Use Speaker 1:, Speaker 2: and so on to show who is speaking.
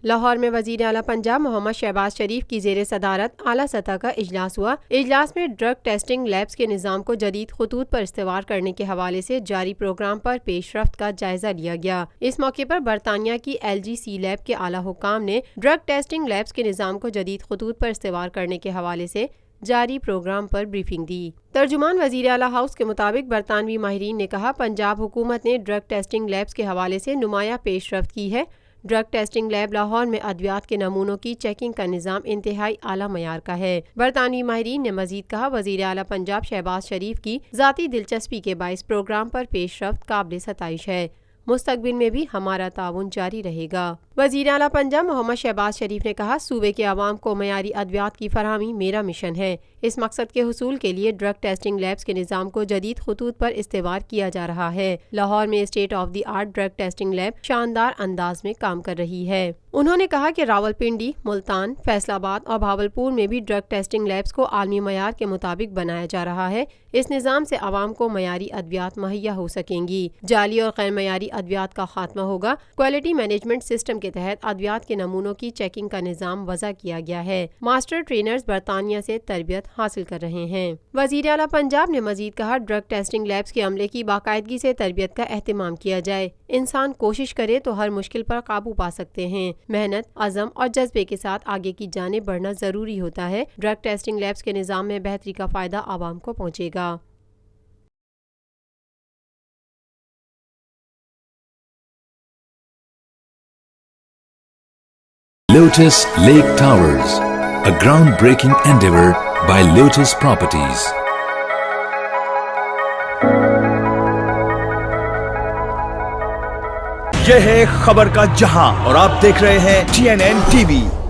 Speaker 1: لاہور میں وزیر اعلیٰ پنجاب محمد شہباز شریف کی زیر صدارت اعلیٰ سطح کا اجلاس ہوا۔ اجلاس میں ڈرگ ٹیسٹنگ لیبز کے نظام کو جدید خطوط پر استوار کرنے کے حوالے سے جاری پروگرام پر پیش رفت کا جائزہ لیا گیا۔ اس موقع پر برطانیہ کی LGC لیب کے اعلیٰ حکام نے ڈرگ ٹیسٹنگ لیبز کے نظام کو جدید خطوط پر استوار کرنے کے حوالے سے جاری پروگرام پر بریفنگ دی۔ ترجمان وزیر اعلیٰ ہاؤس کے مطابق برطانوی ماہرین نے کہا، پنجاب حکومت نے ڈرگ ٹیسٹنگ لیبز کے حوالے سے نمایاں پیش رفت کی ہے۔ ڈرگ ٹیسٹنگ لیب لاہور میں ادویات کے نمونوں کی چیکنگ کا نظام انتہائی اعلیٰ معیار کا ہے۔ برطانوی ماہرین نے مزید کہا، وزیر اعلیٰ پنجاب شہباز شریف کی ذاتی دلچسپی کے باعث پروگرام پر پیش رفت قابل ستائش ہے۔ مستقبل میں بھی ہمارا تعاون جاری رہے گا۔ وزیر اعلیٰ پنجاب محمد شہباز شریف نے کہا، صوبے کے عوام کو معیاری ادویات کی فراہمی میرا مشن ہے۔ اس مقصد کے حصول کے لیے ڈرگ ٹیسٹنگ لیبز کے نظام کو جدید خطوط پر استوار کیا جا رہا ہے۔ لاہور میں state of the art drug testing lab شاندار انداز میں کام کر رہی ہے۔ انہوں نے کہا کہ راولپنڈی، ملتان، فیصل آباد اور بھاولپور میں بھی ڈرگ ٹیسٹنگ لیبز کو عالمی معیار کے مطابق بنایا جا رہا ہے۔ اس نظام سے عوام کو معیاری ادویات مہیا ہو سکیں گی۔ جعلی اور غیر معیاری ادویات کا خاتمہ ہوگا۔ کوالٹی مینجمنٹ سسٹم کے تحت ادویات کے نمونوں کی چیکنگ کا نظام وضع کیا گیا ہے۔ ماسٹر ٹرینرز برطانیہ سے تربیت حاصل کر رہے ہیں۔ وزیر اعلیٰ پنجاب نے مزید کہا، ڈرگ ٹیسٹنگ لیبز کے عملے کی باقاعدگی سے تربیت کا اہتمام کیا جائے۔ انسان کوشش کرے تو ہر مشکل پر قابو پا سکتے ہیں۔ محنت، عزم اور جذبے کے ساتھ آگے کی جانب بڑھنا ضروری ہوتا ہے۔ ڈرگ ٹیسٹنگ لیبز کے نظام میں بہتری کا فائدہ عوام کو پہنچے گا۔
Speaker 2: Lotus Lake Towers, a groundbreaking endeavor by Lotus Properties.
Speaker 3: یہ ہے خبر کا جہاں اور آپ دیکھ رہے ہیں TNN TV۔